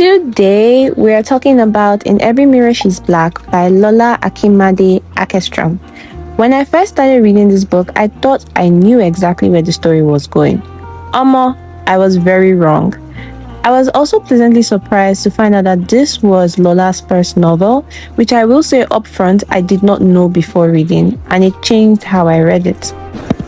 Today, we are talking about In Every Mirror She's Black by Lolá Ákínmádé Åkerström. When I first started reading this book, I thought I knew exactly where the story was going. I was very wrong. I was also pleasantly surprised to find out that this was Lola's first novel, which I will say upfront I did not know before reading, and it changed how I read it.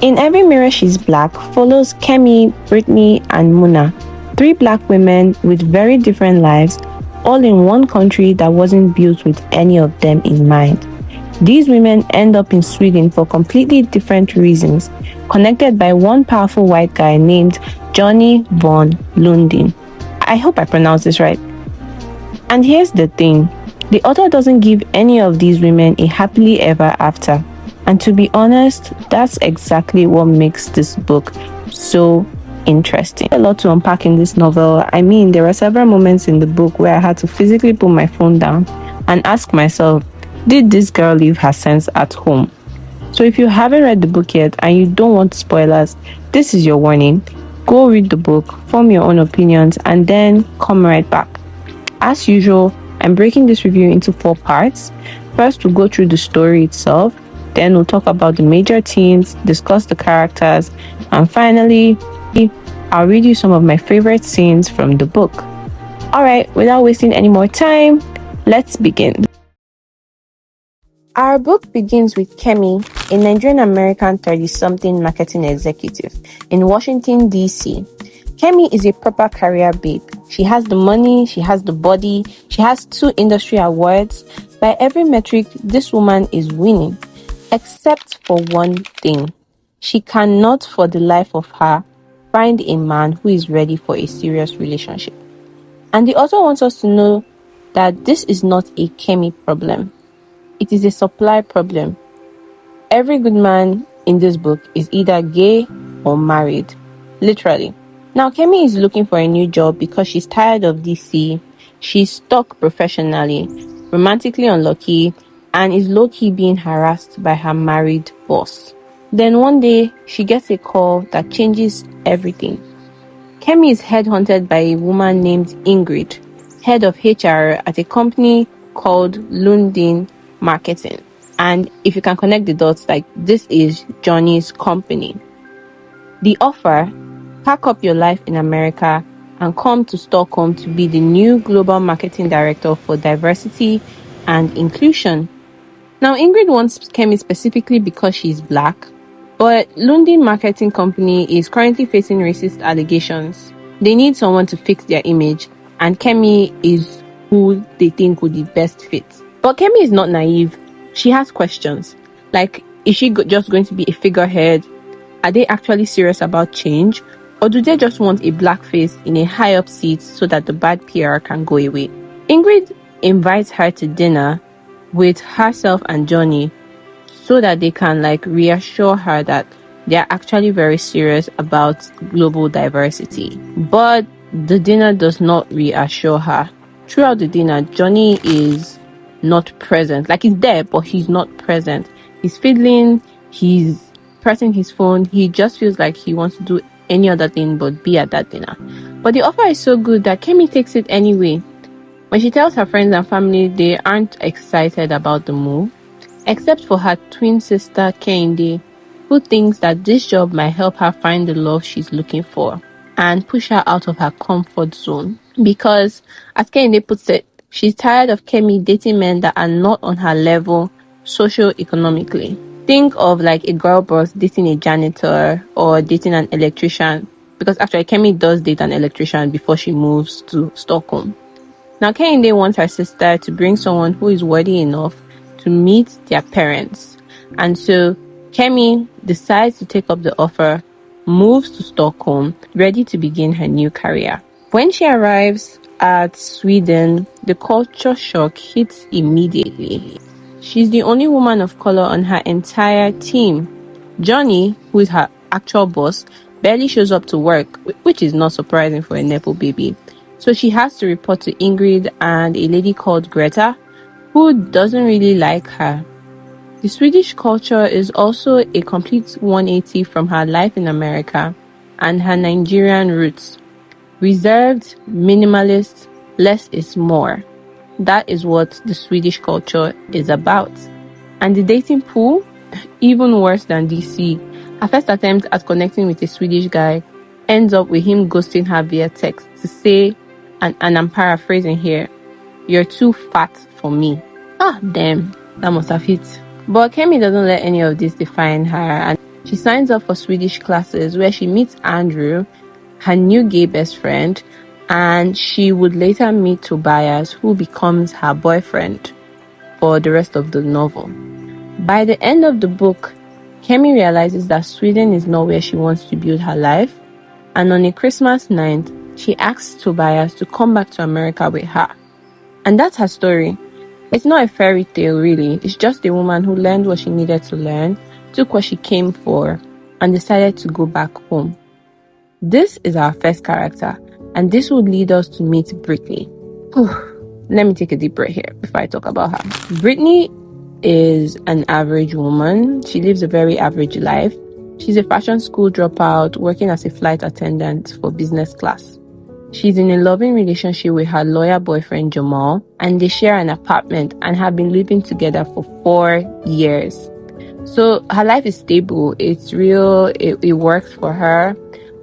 In Every Mirror She's Black follows Kemi, Brittany, and Muna, 3 black women with very different lives, all in one country that wasn't built with any of them in mind. These women end up in Sweden for completely different reasons, connected by one powerful white guy named Johnny von Lundin. I hope I pronounced this right. And here's the thing, the author doesn't give any of these women a happily ever after. And to be honest, that's exactly what makes this book so interesting. A lot to unpack in this novel. I mean, there were several moments in the book where I had to physically put my phone down and ask myself, did this girl leave her sense at home? So if you haven't read the book yet and you don't want spoilers, this is your warning. Go read the book, form your own opinions, and then come right back. As usual, I'm breaking this review into 4 parts. First, we'll go through the story itself. Then we'll talk about the major themes, discuss the characters, and finally, I'll read you some of my favorite scenes from the book. Alright, without wasting any more time, let's begin. Our book begins with Kemi, a Nigerian-American 30-something marketing executive in Washington, D.C. Kemi is a proper career babe. She has the money, she has the body, she has 2 industry awards. By every metric, this woman is winning. Except for one thing. She cannot for the life of her find a man who is ready for a serious relationship. And the author wants us to know that this is not a Kemi problem. It is a supply problem. Every good man in this book is either gay or married. Literally. Now, Kemi is looking for a new job because she's tired of DC. She's stuck professionally, romantically unlucky, and is low-key being harassed by her married boss. Then one day, she gets a call that changes everything. Kemi is headhunted by a woman named Ingrid, head of HR at a company called Lundin Marketing. And if you can connect the dots, like, this is Johnny's company. The offer: pack up your life in America and come to Stockholm to be the new global marketing director for diversity and inclusion. Now, Ingrid wants Kemi specifically because she's black, but Lundin Marketing Company is currently facing racist allegations. They need someone to fix their image, and Kemi is who they think would be best fit. But Kemi is not naive. She has questions. Like, is she just going to be a figurehead? Are they actually serious about change? Or do they just want a black face in a high-up seat so that the bad PR can go away? Ingrid invites her to dinner with herself and Johnny so that they can reassure her that they're actually very serious about global diversity. But the dinner does not reassure her. Throughout the dinner, Johnny is not present. He's there, but he's not present. He's fiddling, he's pressing his phone. He just feels like he wants to do any other thing but be at that dinner. But the offer is so good that Kemi takes it anyway. When she tells her friends and family, they aren't excited about the move, except for her twin sister Kehinde, who thinks that this job might help her find the love she's looking for and push her out of her comfort zone. Because, as Kehinde puts it, she's tired of Kemi dating men that are not on her level socio-economically. Think of a girl boss dating a janitor or dating an electrician, because actually Kemi does date an electrician before she moves to Stockholm. Now, Kehinde wants her sister to bring someone who is worthy enough to meet their parents. And so Kemi decides to take up the offer, moves to Stockholm, ready to begin her new career. When she arrives at Sweden, the culture shock hits immediately. She's the only woman of color on her entire team. Johnny, who is her actual boss, barely shows up to work, which is not surprising for a Nepo baby. So she has to report to Ingrid and a lady called Greta, who doesn't really like her. The Swedish culture is also a complete 180 from her life in America and her Nigerian roots. Reserved, minimalist, Less is more. That is what the Swedish culture is about. And the dating pool, even worse than DC. Her first attempt at connecting with a Swedish guy ends up with him ghosting her via text to say, and I'm paraphrasing here, "You're too fat for me." Ah, damn, that must have hit. But Kemi doesn't let any of this define her, and she signs up for Swedish classes where she meets Andrew, her new gay best friend, and she would later meet Tobias, who becomes her boyfriend for the rest of the novel. By the end of the book, Kemi realizes that Sweden is not where she wants to build her life, and on a Christmas night, she asks Tobias to come back to America with her. And that's her story. It's not a fairy tale, really. It's just a woman who learned what she needed to learn, took what she came for, and decided to go back home. This is our first character, and this would lead us to meet Brittany. Let me take a deep breath here before I talk about her. Brittany is an average woman. She lives a very average life. She's a fashion school dropout, working as a flight attendant for business class. She's in a loving relationship with her lawyer boyfriend Jamal, and they share an apartment and have been living together for 4 years. So her life is stable, it's real, it works for her,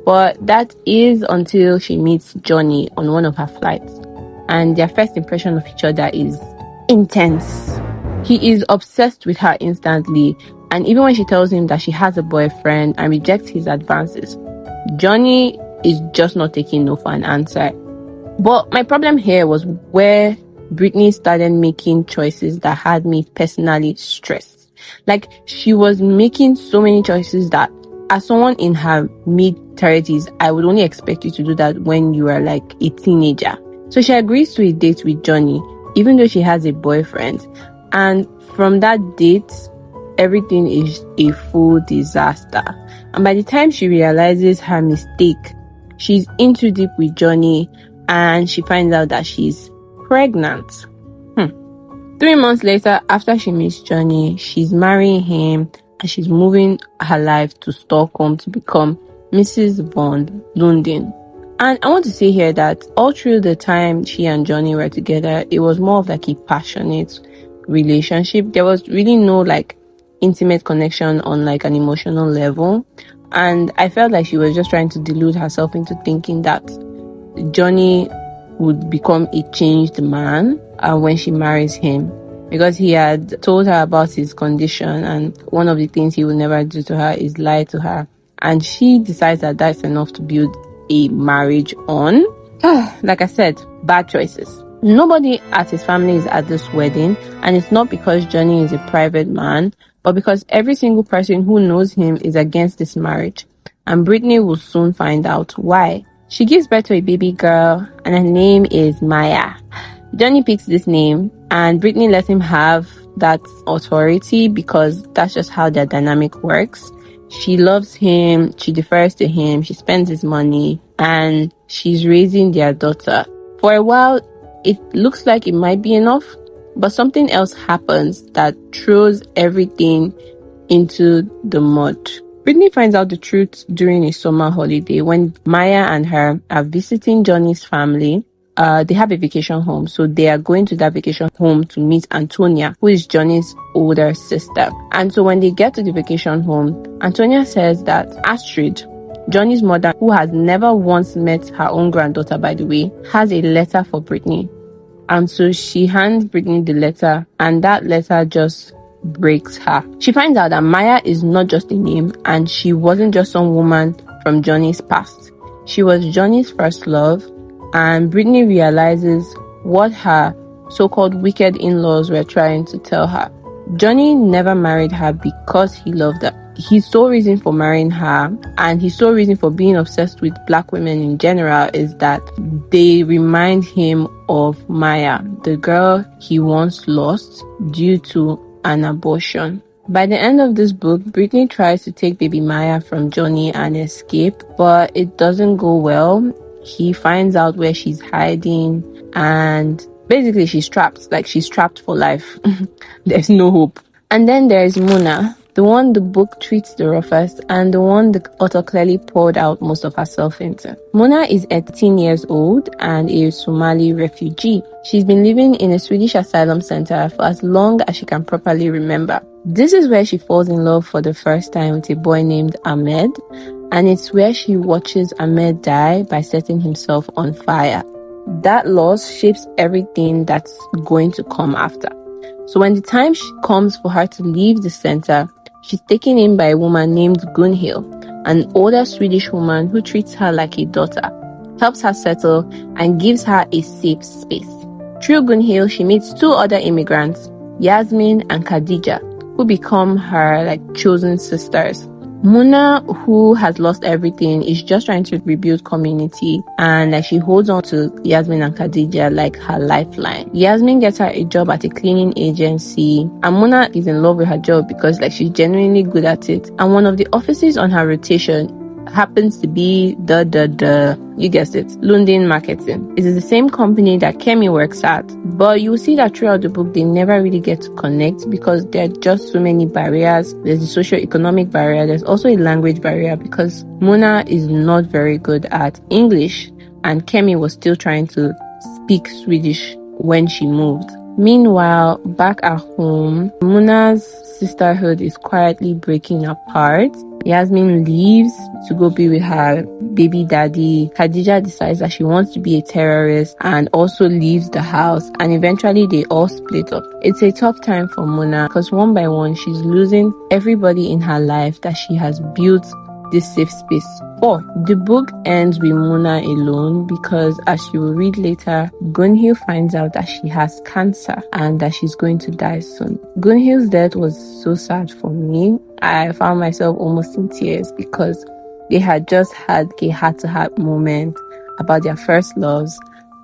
but that is until she meets Johnny on one of her flights, and their first impression of each other is intense. He is obsessed with her instantly, and even when she tells him that she has a boyfriend and rejects his advances, Johnny is just not taking no for an answer. But my problem here was where Brittany started making choices that had me personally stressed. Like, she was making so many choices that, as someone in her mid-30s, I would only expect you to do that when you are like a teenager. So she agrees to a date with Johnny, even though she has a boyfriend. And from that date, everything is a full disaster. And by the time she realizes her mistake, she's in too deep with Johnny, and she finds out that she's pregnant. 3 months later, after she meets Johnny, she's marrying him, and she's moving her life to Stockholm to become Mrs. von Lundin. And I want to say here that all through the time she and Johnny were together, it was more of like a passionate relationship. There was really no like intimate connection on like an emotional level. And I felt like she was just trying to delude herself into thinking that Johnny would become a changed man when she marries him, because he had told her about his condition, and one of the things he would never do to her is lie to her. And she decides that that's enough to build a marriage on. Like I said, bad choices. Nobody at his family is at this wedding, and it's not because Johnny is a private man, but because every single person who knows him is against this marriage. And Brittany will soon find out why. She gives birth to a baby girl, and her name is Maya. Johnny picks this name, and Brittany lets him have that authority because that's just how their dynamic works. She loves him, she defers to him, she spends his money, and she's raising their daughter. For a while, it looks like it might be enough, but something else happens that throws everything into the mud. Brittany finds out the truth during a summer holiday when Maya and her are visiting Johnny's family. They have a vacation home, so they are going to that vacation home to meet Antonia, who is Johnny's older sister. And so when they get to the vacation home, Antonia says that Astrid, Johnny's mother, who has never once met her own granddaughter, by the way, has a letter for Brittany. And so she hands Brittany the letter, and that letter just breaks her. She finds out that Maya is not just a name, and she wasn't just some woman from Johnny's past. She was Johnny's first love, and Brittany realizes what her so-called wicked in-laws were trying to tell her. Johnny never married her because he loved her. His sole reason for marrying her, and his sole reason for being obsessed with black women in general, is that they remind him of Maya, the girl he once lost due to an abortion. By the end of this book, Brittany tries to take baby Maya from Johnny and escape, but it doesn't go well. He finds out where she's hiding, and basically she's trapped. Like, she's trapped for life. There's no hope. And then there's Muna. the one the book treats the roughest, and the one the author clearly poured out most of herself into. Mona is 18 years old and a Somali refugee. She's been living in a Swedish asylum center for as long as she can properly remember. This is where she falls in love for the first time with a boy named Ahmed, and it's where she watches Ahmed die by setting himself on fire. That loss shapes everything that's going to come after. So when the time comes for her to leave the center, she's taken in by a woman named Gunhild, an older Swedish woman who treats her like a daughter, helps her settle, and gives her a safe space. Through Gunhild, she meets two other immigrants, Yasmin and Khadija, who become her chosen sisters. Mona, who has lost everything, is just trying to rebuild community, and she holds on to Yasmin and Khadija like her lifeline. Yasmin gets her a job at a cleaning agency, and Mona is in love with her job because she's genuinely good at it. And one of the offices on her rotation happens to be you guessed it, Lundin Marketing. It is the same company that Kemi works at, but you will see that throughout the book they never really get to connect because there are just so many barriers. There's the socio-economic barrier, there's also a language barrier because Mona is not very good at English and Kemi was still trying to speak Swedish when she moved. Meanwhile, back at home, Mona's sisterhood is quietly breaking apart. Yasmin leaves to go be with her baby daddy. Khadija decides that she wants to be a terrorist and also leaves the house, and eventually they all split up. It's a tough time for Mona because one by one she's losing everybody in her life that she has built this safe space for. The book ends with Mona alone because, as you will read later, Gunhild finds out that she has cancer and that she's going to die soon. Gunhild's death was so sad for me. I found myself almost in tears because they had just had a heart-to-heart moment about their first loves,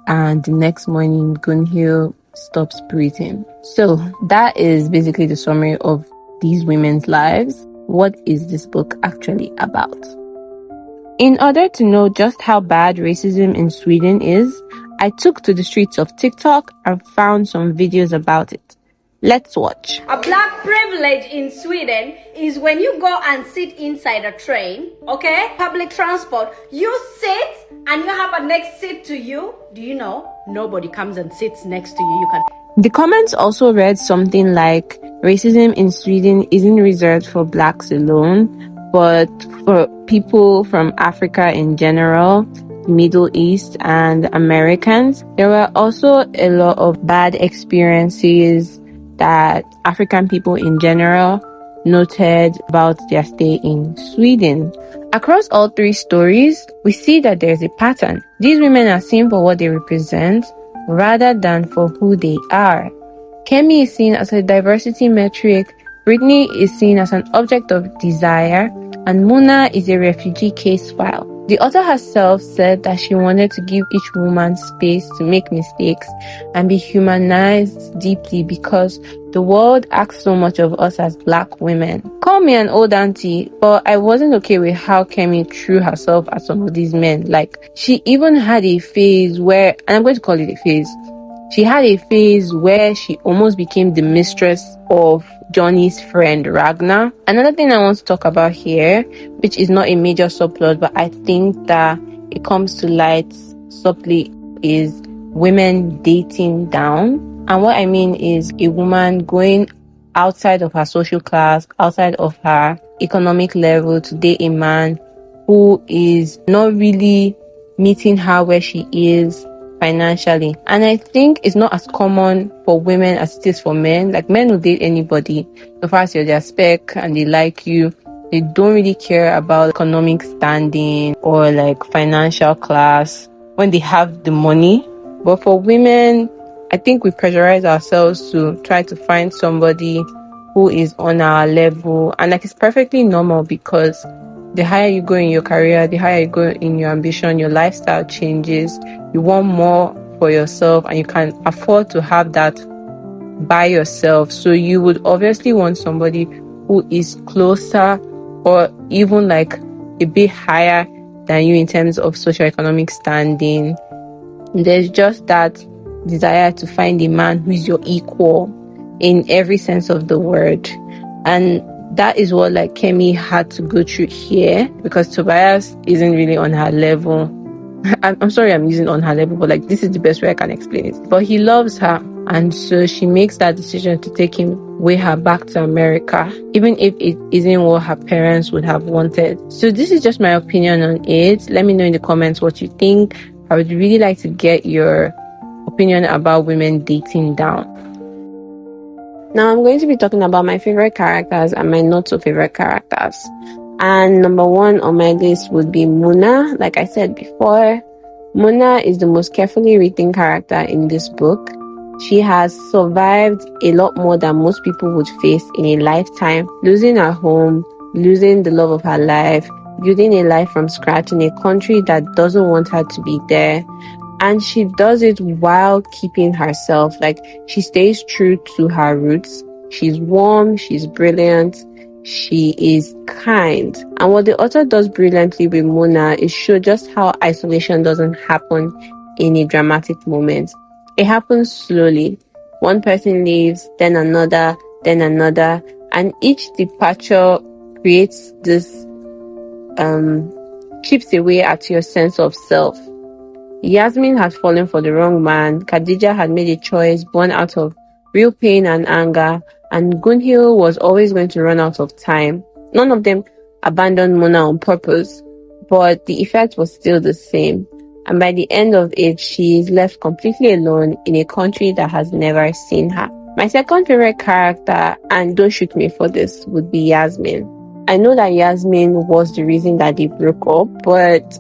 and the next morning Gunhild stops breathing. So that is basically the summary of these women's lives. What is this book actually about? In order to know just how bad racism in Sweden is, I took to the streets of TikTok and found some videos about it. Let's watch. A black privilege in Sweden is when you go and sit inside a train, okay? Public transport, you sit and you have a next seat to you. Do you know? Nobody comes and sits next to you. The comments also read something like, racism in Sweden isn't reserved for blacks alone, but for people from Africa in general, Middle East, and Americans. There were also a lot of bad experiences that African people in general noted about their stay in Sweden. Across all three stories, we see that there's a pattern. These women are seen for what they represent rather than for who they are. Kemi is seen as a diversity metric, Brittany is seen as an object of desire, and Mona is a refugee case file. The author herself said that she wanted to give each woman space to make mistakes and be humanized deeply because the world asks so much of us as black women. Call me an old auntie, but I wasn't okay with how Kemi threw herself at some of these men. She even had a phase where, and I'm going to call it a phase, she had a phase where she almost became the mistress of Johnny's friend Ragnar. Another thing I want to talk about here, which is not a major subplot, but I think that it comes to light subtly, is women dating down. And what I mean is a woman going outside of her social class, outside of her economic level to date a man who is not really meeting her where she is financially. And I think it's not as common for women as it is for men. Men will date anybody so far as you're their spec and they like you. They don't really care about economic standing or financial class when they have the money. But for women, I think we pressurize ourselves to try to find somebody who is on our level, and it's perfectly normal because the higher you go in your career, the higher you go in your ambition, your lifestyle changes. You want more for yourself and you can afford to have that by yourself. So you would obviously want somebody who is closer or even a bit higher than you in terms of socioeconomic standing. There's just that desire to find a man who is your equal in every sense of the word. And that is what like Kemi had to go through here, because Tobias isn't really on her level. I'm sorry I'm using on her level, but like this is the best way I can explain it. But he loves her, and so she makes that decision to take him with her back to America, even if it isn't what her parents would have wanted. So this is just my opinion on it. Let me know in the comments what you think. I would really like to get your opinion about women dating down. Now I'm going to be talking about my favorite characters and my not so favorite characters. And number one on my list would be Muna. Like I said before, Muna is the most carefully written character in this book. She has survived a lot more than most people would face in a lifetime, losing her home, losing the love of her life, building a life from scratch in a country that doesn't want her to be there. And she does it while keeping herself. Like, she stays true to her roots. She's warm, she's brilliant, she is kind. And what the author does brilliantly with Muna is show just how isolation doesn't happen in a dramatic moment. It happens slowly. One person leaves, then another, and each departure creates this chips away at your sense of self. Yasmin had fallen for the wrong man, Khadija had made a choice born out of real pain and anger, and Gunhil was always going to run out of time. None of them abandoned Mona on purpose, but the effect was still the same. And by the end of it, she is left completely alone in a country that has never seen her. My second favorite character, and don't shoot me for this, would be Yasmin. I know that Yasmin was the reason that they broke up, but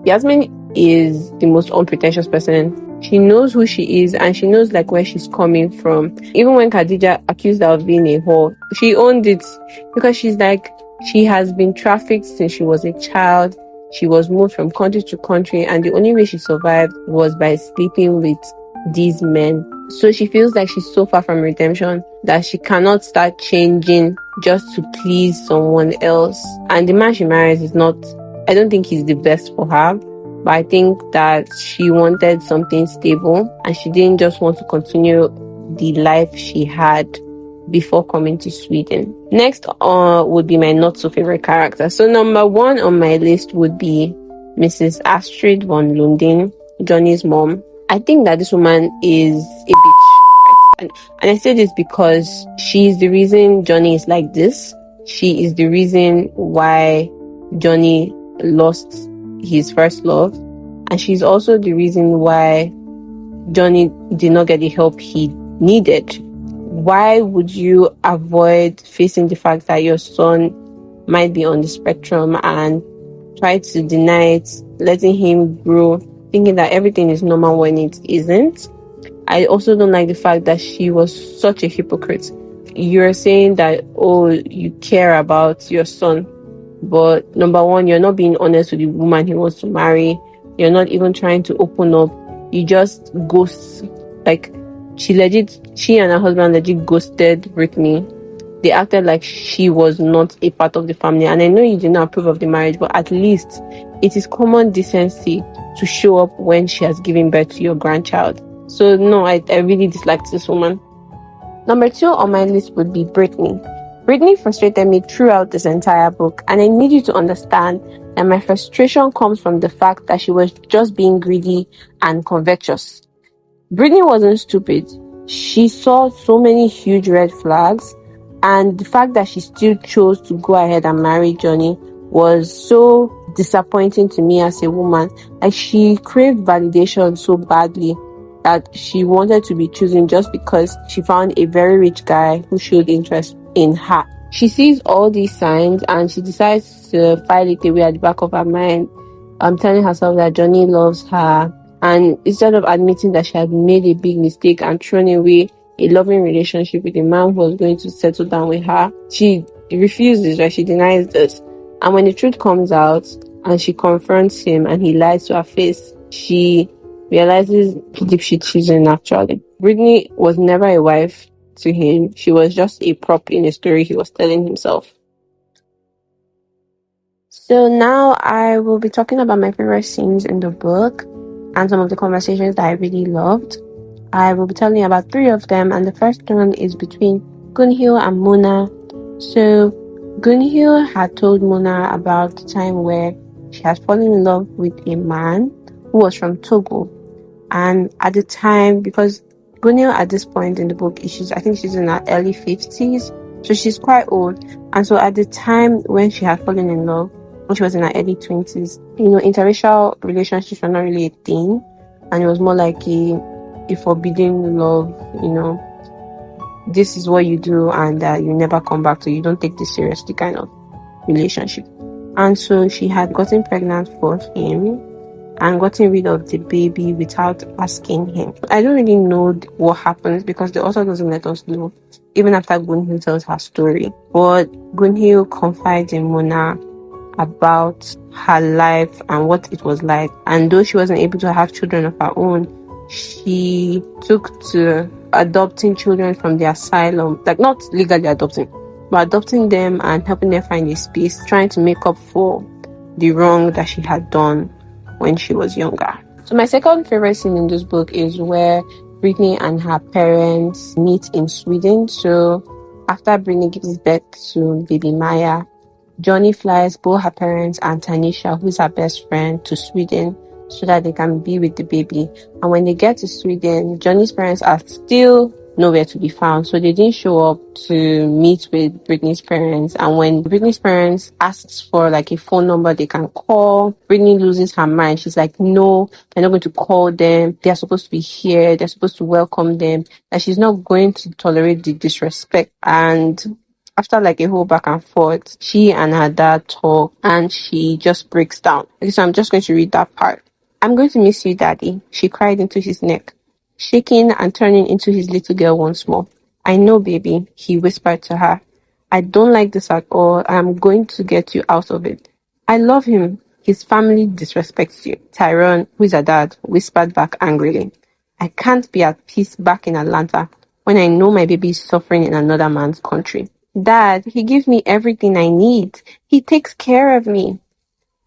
Yasmin is the most unpretentious person. She knows who she is, and she knows like where she's coming from. Even when Khadija accused her of being a whore, she owned it, because she's like, she has been trafficked since she was a child. She was moved from country to country, and the only way she survived was by sleeping with these men. So she feels like she's so far from redemption that she cannot start changing just to please someone else. And the man she marries is not, I don't think he's the best for her, but I think that she wanted something stable, and she didn't just want to continue the life she had before coming to Sweden. Next would be my not so favorite character. So number one on my list would be Mrs. Astrid von Lundin, Johnny's mom. I think that this woman is a bitch. And I say this because she's the reason Johnny is like this. She is the reason why Johnny lost his first love, and she's also the reason why Johnny did not get the help he needed. Why would you avoid facing the fact that your son might be on the spectrum and try to deny it, letting him grow, thinking that everything is normal when it isn't? I also don't like the fact that she was such a hypocrite. You're saying that, oh, you care about your son, but number one, you're not being honest with the woman he wants to marry. You're not even trying to open up. You just ghost. Like, she and her husband legit ghosted Brittany. They acted like she was not a part of the family. And I know you did not approve of the marriage, but at least it is common decency to show up when she has given birth to your grandchild. So no, I really disliked this woman. Number two on my list would be Brittany. Brittany frustrated me throughout this entire book, and I need you to understand that my frustration comes from the fact that she was just being greedy and covetous. Brittany wasn't stupid. She saw so many huge red flags, and the fact that she still chose to go ahead and marry Johnny was so disappointing to me as a woman. Like, she craved validation so badly that she wanted to be chosen just because she found a very rich guy who showed interest in her. She sees all these signs and she decides to file it away at the back of her mind, telling herself that Johnny loves her. And instead of admitting that she had made a big mistake and thrown away a loving relationship with a man who was going to settle down with her, she refuses, right? She denies this. And when the truth comes out and she confronts him and he lies to her face, she realizes deep shit she's in actually. Brittany was never a wife to him. She was just a prop in a story he was telling himself. So now I will be talking about my favorite scenes in the book and some of the conversations that I really loved. I will be telling you about 3 of them, and the first one is between Gunhil and Mona. So Gunhil had told Mona about the time where she had fallen in love with a man who was from Togo. And at the time, because Gunhil at this point in the book, I think she's in her early 50s, so she's quite old. And so at the time when she had fallen in love, when she was in her early 20s, interracial relationships were not really a thing. And it was more like a forbidden love, this is what you do and you never come back to, you don't take this seriously kind of relationship. And so she had gotten pregnant for him and gotten rid of the baby without asking him. I don't really know what happens because the author doesn't let us know, even after Gunhil tells her story. But Gunhil confides in Mona about her life and what it was like. And though she wasn't able to have children of her own, she took to adopting children from the asylum, like not legally adopting, but adopting them and helping them find a space, trying to make up for the wrong that she had done when she was younger. So my second favorite scene in this book is where Brittany and her parents meet in Sweden. So after Brittany gives birth to baby Maya, Johnny flies both her parents and Tanisha, who's her best friend, to Sweden so that they can be with the baby. And when they get to Sweden, Johnny's parents are still nowhere to be found, so they didn't show up to meet with Brittany's parents. And when Brittany's parents asks for like a phone number they can call, Brittany loses her mind. She's like, no, they're not going to call them, they're supposed to be here, they're supposed to welcome them, and she's not going to tolerate the disrespect. And after like a whole back and forth, she and her dad talk and she just breaks down. Okay, so I'm just going to read that part. I'm going to miss you, Daddy, she cried into his neck, shaking and turning into his little girl once more. I know, baby, he whispered to her. I don't like this at all. I am going to get you out of it. I love him. His family disrespects you. Tyrone, who is her dad, whispered back angrily. I can't be at peace back in Atlanta when I know my baby is suffering in another man's country. Dad, he gives me everything I need. He takes care of me.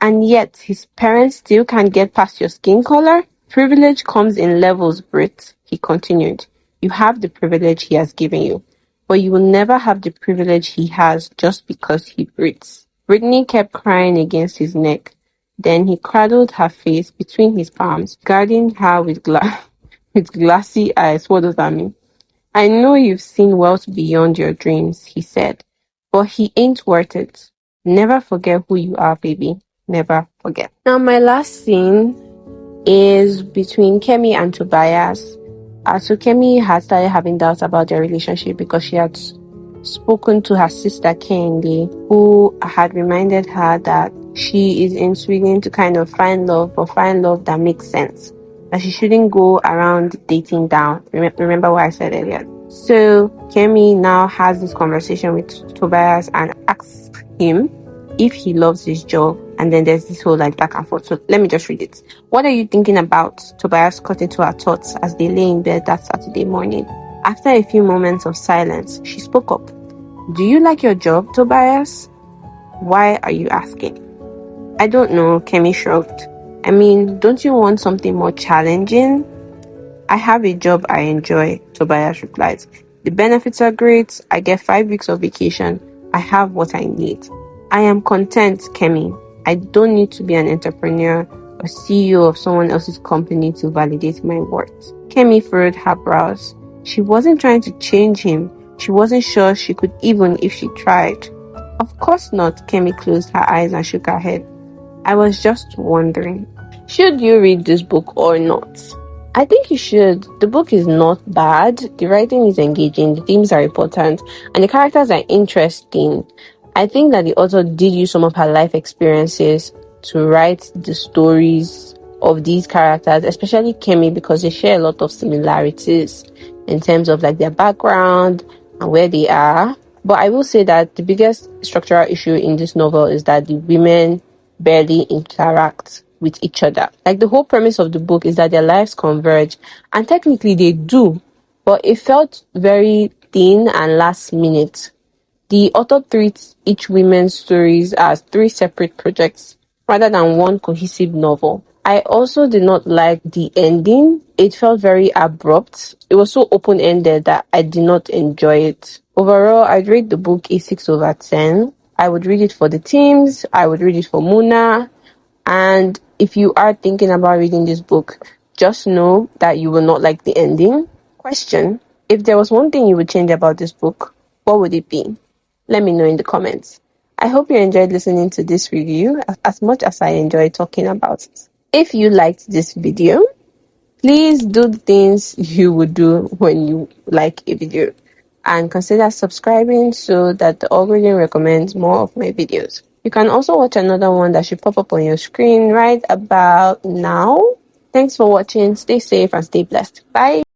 And yet, his parents still can't get past your skin color? Privilege comes in levels, Britt, he continued. You have the privilege he has given you, but you will never have the privilege he has just because he breathes. Brittany kept crying against his neck. Then he cradled her face between his palms, guarding her with glassy eyes. What does that mean? I know you've seen wealth beyond your dreams, he said, but he ain't worth it. Never forget who you are, baby. Never forget. Now, my last scene is between Kemi and Tobias. So Kemi had started having doubts about their relationship because she had spoken to her sister Kendi, who had reminded her that she is in Sweden to kind of find love, but find love that makes sense. That she shouldn't go around dating down. Remember what I said earlier. So Kemi now has this conversation with Tobias and asks him if he loves his job. And then there's this whole like back and forth. So let me just read it. What are you thinking about? Tobias cut into her thoughts as they lay in bed that Saturday morning. After a few moments of silence, she spoke up. Do you like your job, Tobias? Why are you asking? I don't know, Kemi shrugged. I mean, don't you want something more challenging? I have a job I enjoy, Tobias replied. The benefits are great. I get 5 weeks of vacation. I have what I need. I am content, Kemi. I don't need to be an entrepreneur or CEO of someone else's company to validate my worth. Kemi furrowed her brows. She wasn't trying to change him. She wasn't sure she could even if she tried. Of course not, Kemi closed her eyes and shook her head. I was just wondering, should you read this book or not? I think you should. The book is not bad. The writing is engaging. The themes are important. And the characters are interesting. I think that the author did use some of her life experiences to write the stories of these characters, especially Kemi, because they share a lot of similarities in terms of like their background and where they are. But I will say that the biggest structural issue in this novel is that the women barely interact with each other. Like the whole premise of the book is that their lives converge, and technically they do, but it felt very thin and last minute. The author treats each woman's stories as 3 separate projects rather than one cohesive novel. I also did not like the ending. It felt very abrupt. It was so open-ended that I did not enjoy it. Overall, I'd rate the book a 6/10. I would read it for the teams. I would read it for Muna. And if you are thinking about reading this book, just know that you will not like the ending. Question: if there was one thing you would change about this book, what would it be? Let me know in the comments. I hope you enjoyed listening to this review as much as I enjoyed talking about it. If you liked this video, please do the things you would do when you like a video, and consider subscribing so that the algorithm recommends more of my videos. You can also watch another one that should pop up on your screen right about now. Thanks for watching. Stay safe and stay blessed. Bye.